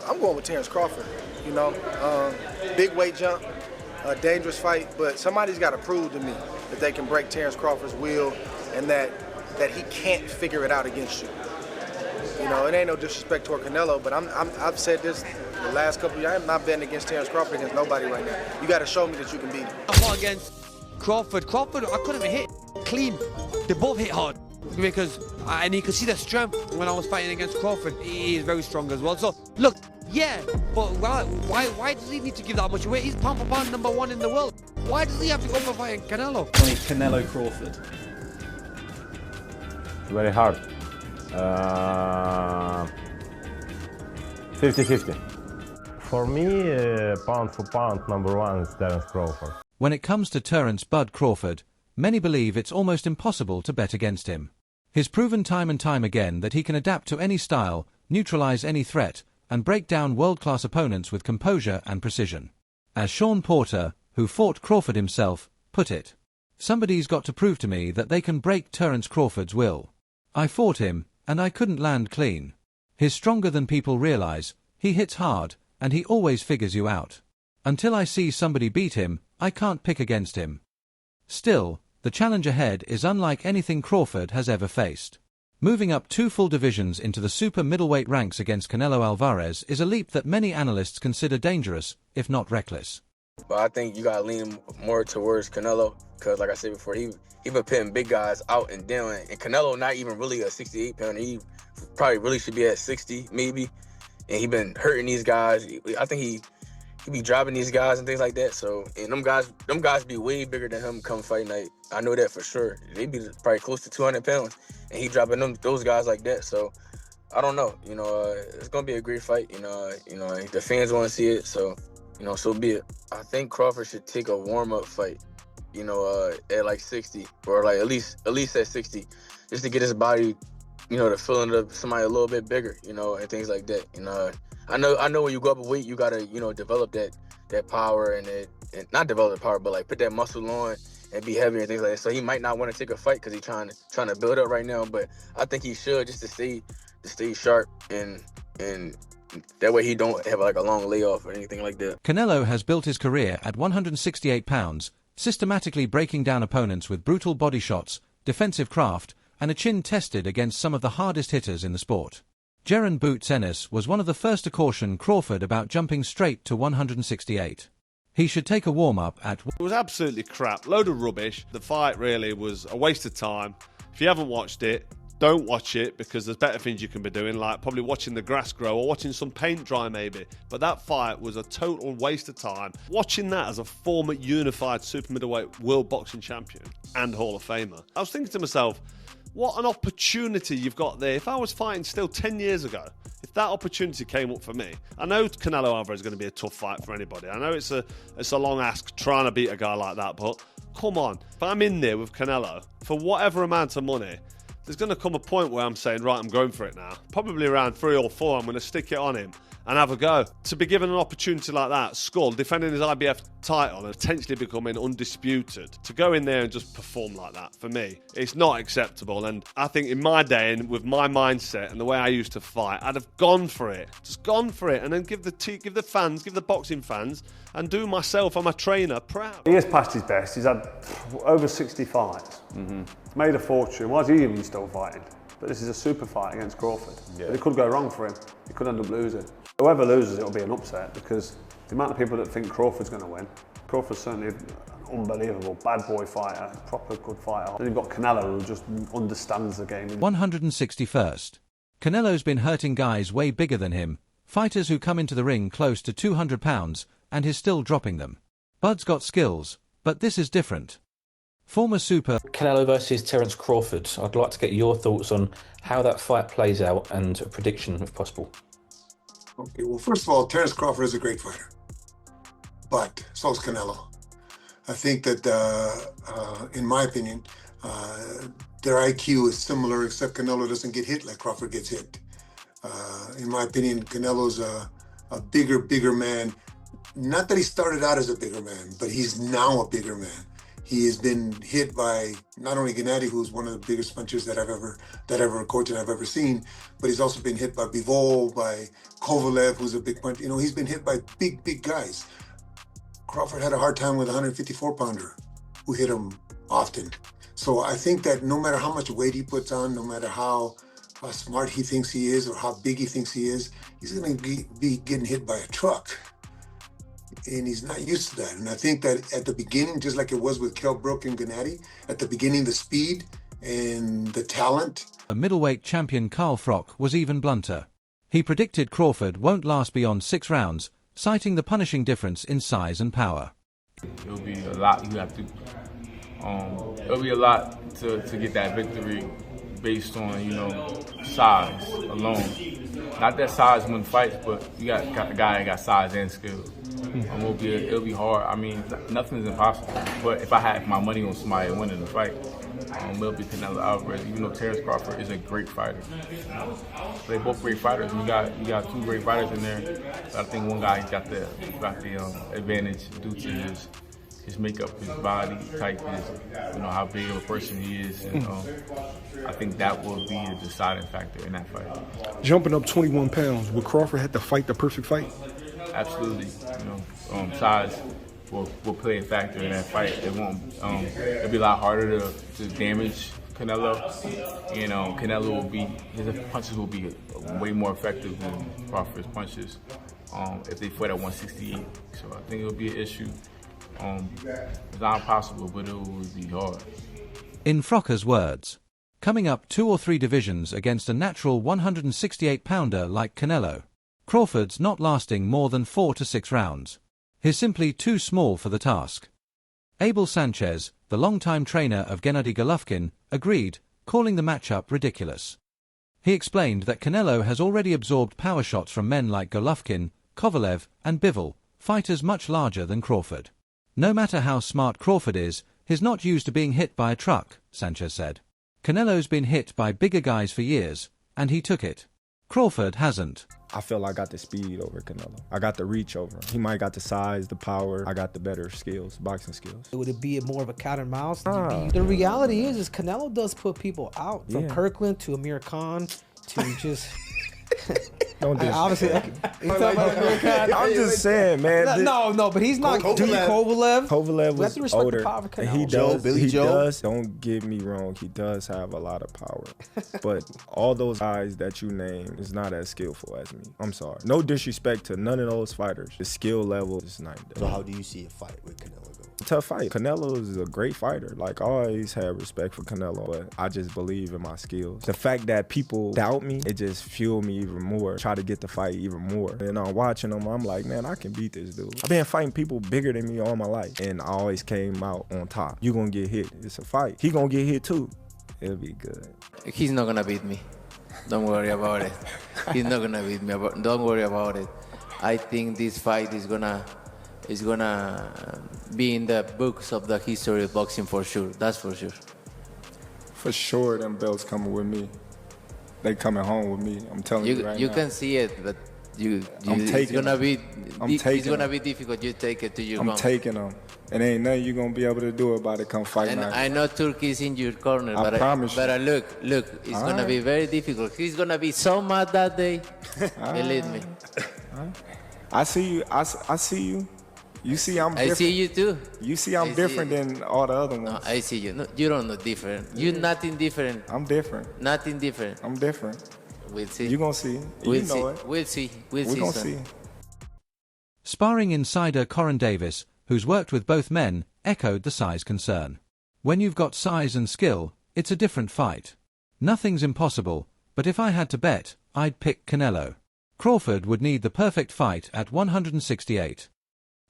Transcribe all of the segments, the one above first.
I'm going with Terence Crawford. You know, big weight jump, a dangerous fight, but somebody's got to prove to me that they can break Terence Crawford's will and that he can't figure it out against you. You know, it ain't no disrespect toward Canelo, but I've said this the last couple of years. I'm not betting against Terence Crawford against nobody right now. You got to show me that you can beat him. I fought against Crawford, I couldn't even hit clean. They both hit hard because, and you could see the strength when I was fighting against Crawford. He is very strong as well. So look, yeah, but why does he need to give that much weight? He's pound for pound #1 in the world. Why does he have to go for fighting Canelo? Canelo Crawford. Very hard. 50-50. For me, pound for pound, #1 is Terence Crawford. When it comes to Terence "Bud" Crawford, many believe it's almost impossible to bet against him. He's proven time and time again that he can adapt to any style, neutralize any threat, and break down world-class opponents with composure and precision. As Sean Porter, who fought Crawford himself, put it, "Somebody's got to prove to me that they can break Terence Crawford's will. I fought him, and I couldn't land clean. He's stronger than people realize, he hits hard, and he always figures you out. Until I see somebody beat him, I can't pick against him." Still, the challenge ahead is unlike anything Crawford has ever faced. Moving up 2 full divisions into the super middleweight ranks against Canelo Alvarez is a leap that many analysts consider dangerous, if not reckless. But I think you gotta lean more towards Canelo, because like I said before, he been putting big guys out and down, and Canelo not even really a 68-pounder. He probably really should be at 60, maybe, and he been hurting these guys. I think he be dropping these guys and things like that. So, and them guys be way bigger than him come fight night. I know that for sure. They be probably close to 200 pounds, and he dropping those guys like that. So, I don't know. You know, it's gonna be a great fight. You know, the fans want to see it. So, you know, so be it. I think Crawford should take a warm-up fight. You know, at like 60, or like at least at 60, just to get his body, you know, to fill into somebody a little bit bigger. You know, and things like that. You know. I know when you go up a weight, you gotta, you know, develop that power and not develop the power, but like put that muscle on and be heavier and things like that. So he might not want to take a fight because he's trying to build up right now. But I think he should, just to stay sharp and that way he don't have like a long layoff or anything like that. Canelo has built his career at 168 pounds, systematically breaking down opponents with brutal body shots, defensive craft, and a chin tested against some of the hardest hitters in the sport. Jaron Boots Ennis was one of the first to caution Crawford about jumping straight to 168. He should take a warm-up at... It was absolutely crap, load of rubbish. The fight really was a waste of time. If you haven't watched it, don't watch it, because there's better things you can be doing, like probably watching the grass grow or watching some paint dry maybe. But that fight was a total waste of time. Watching that as a former unified super middleweight world boxing champion and Hall of Famer, I was thinking to myself, what an opportunity you've got there. If I was fighting still 10 years ago, if that opportunity came up for me, I know Canelo Alvarez is going to be a tough fight for anybody. I know it's a long ask trying to beat a guy like that, but come on. If I'm in there with Canelo, for whatever amount of money, there's going to come a point where I'm saying, right, I'm going for it now. Probably around 3 or 4, I'm going to stick it on him and have a go. To be given an opportunity like that, Skull, defending his IBF title and potentially becoming undisputed, to go in there and just perform like that, for me, it's not acceptable. And I think in my day, and with my mindset and the way I used to fight, I'd have gone for it. Just gone for it, and then give the fans, give the boxing fans, and do myself and my trainer proud. He has passed his best. He's had over 60 fights. He's made a fortune. Why is he even still fighting? But this is a super fight against Crawford. Yeah. But it could go wrong for him. He could end up losing. Whoever loses, it'll be an upset, because the amount of people that think Crawford's going to win, Crawford's certainly an unbelievable bad boy fighter, proper good fighter. Then you've got Canelo, who just understands the game. 161st. Canelo's been hurting guys way bigger than him, fighters who come into the ring close to 200 pounds, and he's still dropping them. Bud's got skills, but this is different. Former super... Canelo versus Terence Crawford. I'd like to get your thoughts on how that fight plays out and a prediction, if possible. Okay, well, first of all, Terence Crawford is a great fighter, but so is Canelo. I think that, in my opinion, their IQ is similar, except Canelo doesn't get hit like Crawford gets hit. In my opinion, Canelo's a bigger man. Not that he started out as a bigger man, but he's now a bigger man. He has been hit by not only Gennady, who's one of the biggest punchers that a coach I've ever seen, but he's also been hit by Bivol, by Kovalev, who's a big punch. He's been hit by big guys. Crawford had a hard time with a 154-pounder who hit him often. So I think that no matter how much weight he puts on, no matter how smart he thinks he is or how big he thinks he is, he's going to be getting hit by a truck. And he's not used to that. And I think that at the beginning, just like it was with Kell Brook and Gennady, at the beginning, the speed and the talent. A middleweight champion Carl Froch was even blunter. He predicted Crawford won't last beyond 6 rounds, citing the punishing difference in size and power. It'll be a lot you have to. It'll be a lot to get that victory based on size alone. Not that size wins fights, but you got a guy that got size and skill. It'll be hard. I mean, nothing's impossible. But if I had my money on somebody winning the fight, it'll be Canelo Alvarez. Even though Terence Crawford is a great fighter, they're both great fighters. You got 2 great fighters in there. But I think one guy got the advantage due to his makeup, his body type, how big of a person he is. And, I think that will be a deciding factor in that fight. Jumping up 21 pounds, would Crawford have to fight the perfect fight? Absolutely. Size will play a factor in that fight. It won't. It'll be a lot harder to damage Canelo. His punches will be way more effective than Crawford's punches if they fight at 168. So I think it'll be an issue. It's not impossible, but it will be hard. In Froch's words, coming up 2 or 3 divisions against a natural 168-pounder like Canelo, Crawford's not lasting more than 4 to 6 rounds. He's simply too small for the task. Abel Sanchez, the longtime trainer of Gennady Golovkin, agreed, calling the matchup ridiculous. He explained that Canelo has already absorbed power shots from men like Golovkin, Kovalev and Bivol, fighters much larger than Crawford. No matter how smart Crawford is, he's not used to being hit by a truck, Sanchez said. Canelo's been hit by bigger guys for years, and he took it. Crawford hasn't. I feel I got the speed over Canelo. I got the reach over him. He might got the size, the power. I got the better skills, boxing skills. Would it be more of a cat and mouse? The reality is Canelo does put people out. From Kirkland to Amir Khan to just... Don't do obviously, I'm just saying, man. No, but he's not. Kovalev. Kovalev was older. He does. Billy Joe. Does. Don't get me wrong. He does have a lot of power, but all those guys that you name is not as skillful as me. I'm sorry. No disrespect to none of those fighters. The skill level is night and day. So how do you see a fight with Canelo? Tough fight. Canelo is a great fighter. Like, I always had respect for Canelo, but I just believe in my skills. The fact that people doubt me, it just fueled me even more. Try to get the fight even more. And I'm watching him, I'm like, man, I can beat this dude. I've been fighting people bigger than me all my life, and I always came out on top. You gonna get hit. It's a fight. He gonna get hit too. It'll be good. He's not gonna beat me. Don't worry about it. He's not gonna beat me. Don't worry about it. I think this fight is gonna be in the books of the history of boxing for sure. That's for sure. For sure, them belts coming with me. They coming home with me. I'm telling you right now. You can see it, but it's gonna be difficult. You take it to your home. I'm taking them. It ain't nothing you gonna be able to do about it. Come fight now. I know Turkey's in your corner, I promise you. But look, it's gonna be very difficult. He's gonna be so mad that day. Believe me. I see you. I see you. You see I'm different. I see you too. You see I'm different than all the other ones. No, I see you. No, you don't know different. You're nothing different. I'm different. Nothing different. I'm different. We'll see. You gonna see. We'll you see. know it. We'll see. We gonna see. Sparring insider Corin Davis, who's worked with both men, echoed the size concern. When you've got size and skill, it's a different fight. Nothing's impossible, but if I had to bet, I'd pick Canelo. Crawford would need the perfect fight at 168.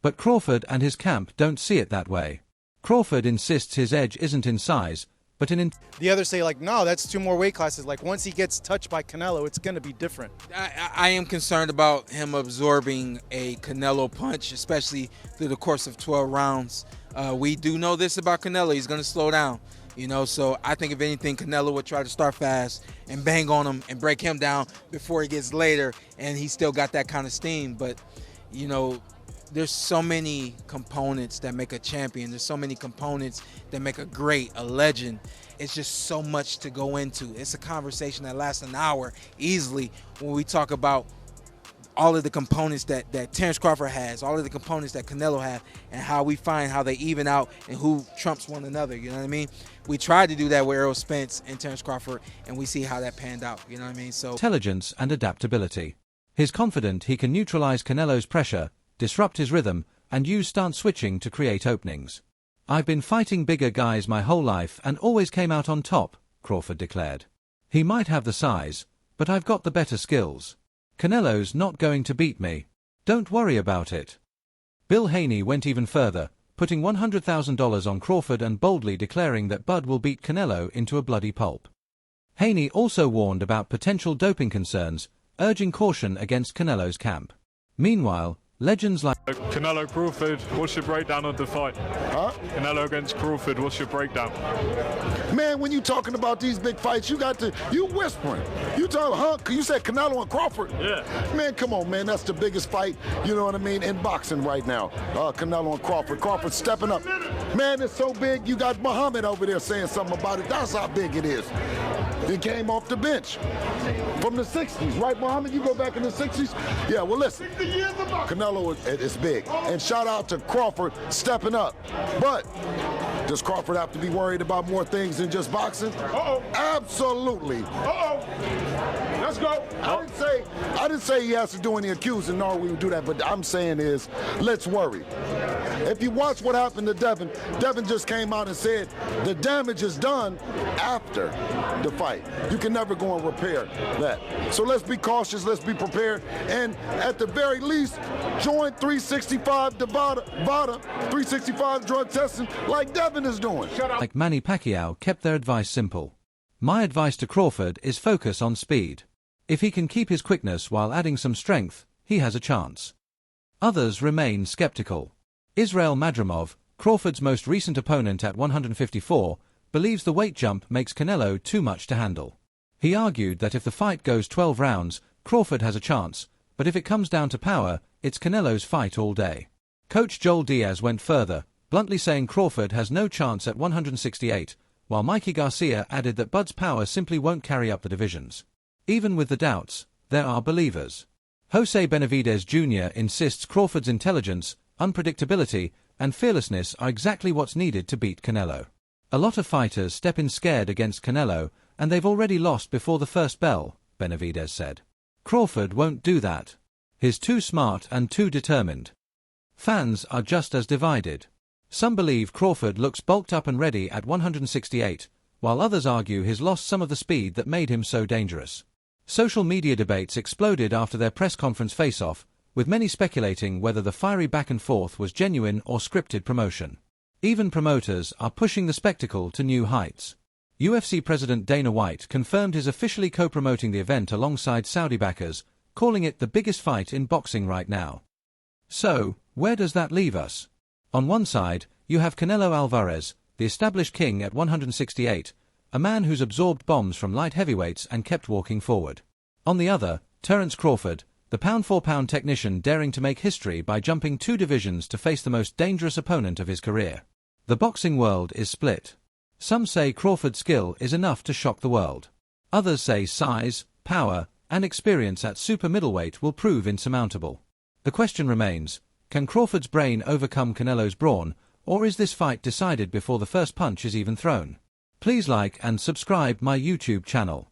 But Crawford and his camp don't see it that way. Crawford insists his edge isn't in size, but in... The others say, like, no, that's 2 more weight classes. Like, once he gets touched by Canelo, it's going to be different. I am concerned about him absorbing a Canelo punch, especially through the course of 12 rounds. We do know this about Canelo. He's going to slow down, so I think if anything, Canelo would try to start fast and bang on him and break him down before he gets later, and he's still got that kind of steam. But, there's so many components that make a champion. There's so many components that make a great, a legend. It's just so much to go into. It's a conversation that lasts an hour easily when we talk about all of the components that Terence Crawford has, all of the components that Canelo have, and how we find how they even out and who trumps one another, you know what I mean? We tried to do that with Errol Spence and Terence Crawford, and we see how that panned out, you know what I mean? So Intelligence and adaptability. He's confident he can neutralize Canelo's pressure, disrupt his rhythm, and use stance switching to create openings. "I've been fighting bigger guys my whole life and always came out on top," Crawford declared. "He might have the size, but I've got the better skills. Canelo's not going to beat me. Don't worry about it." Bill Haney went even further, putting $100,000 on Crawford and boldly declaring that Bud will beat Canelo into a bloody pulp. Haney also warned about potential doping concerns, urging caution against Canelo's camp. Meanwhile, legends like Canelo Crawford, what's your breakdown of the fight? Huh? Canelo against Crawford, what's your breakdown? Man, when you talking about these big fights, you whispering. You talking, huh? You said Canelo and Crawford? Yeah. Man, come on, man. That's the biggest fight, you know what I mean, in boxing right now. Canelo and Crawford. Crawford stepping up. Man, it's so big, you got Muhammad over there saying something about it. That's how big it is. He came off the bench from the 60s, right, Muhammad? You go back in the 60s? Yeah, well, listen. Canelo is big. And shout out to Crawford stepping up. But does Crawford have to be worried about more things than just boxing? Uh-oh. Absolutely. Uh-oh. Let's go. I didn't say he has to do any accusing, nor we would do that, but I'm saying is, let's worry. If you watch what happened to Devin, Devin just came out and said the damage is done after the fight. You can never go and repair that. So let's be cautious, let's be prepared, and at the very least, join 365 VADA, 365 drug testing like Devin is doing. like Manny Pacquiao kept their advice simple. "My advice to Crawford is focus on speed. If he can keep his quickness while adding some strength, he has a chance." Others remain skeptical. Israel Madrimov, Crawford's most recent opponent at 154, believes the weight jump makes Canelo too much to handle. He argued that if the fight goes 12 rounds, Crawford has a chance, but if it comes down to power, it's Canelo's fight all day. Coach Joel Diaz went further, bluntly saying Crawford has no chance at 168, while Mikey Garcia added that Bud's power simply won't carry up the divisions. Even with the doubts, there are believers. Jose Benavidez Jr. insists Crawford's intelligence, unpredictability, and fearlessness are exactly what's needed to beat Canelo. "A lot of fighters step in scared against Canelo, and they've already lost before the first bell," Benavidez said. Crawford won't do that. He's too smart and too determined. Fans are just as divided. Some believe Crawford looks bulked up and ready at 168, while others argue he's lost some of the speed that made him so dangerous. Social media debates exploded after their press conference face-off, with many speculating whether the fiery back and forth was genuine or scripted promotion. Even promoters are pushing the spectacle to new heights. UFC President Dana White confirmed he's officially co-promoting the event alongside Saudi backers, calling it the biggest fight in boxing right now. So, where does that leave us? On one side, you have Canelo Alvarez, the established king at 168, a man who's absorbed bombs from light heavyweights and kept walking forward. On the other, Terence Crawford, the pound-for-pound technician daring to make history by jumping 2 divisions to face the most dangerous opponent of his career. The boxing world is split. Some say Crawford's skill is enough to shock the world. Others say size, power, and experience at super middleweight will prove insurmountable. The question remains, can Crawford's brain overcome Canelo's brawn, or is this fight decided before the first punch is even thrown? Please like and subscribe my YouTube channel.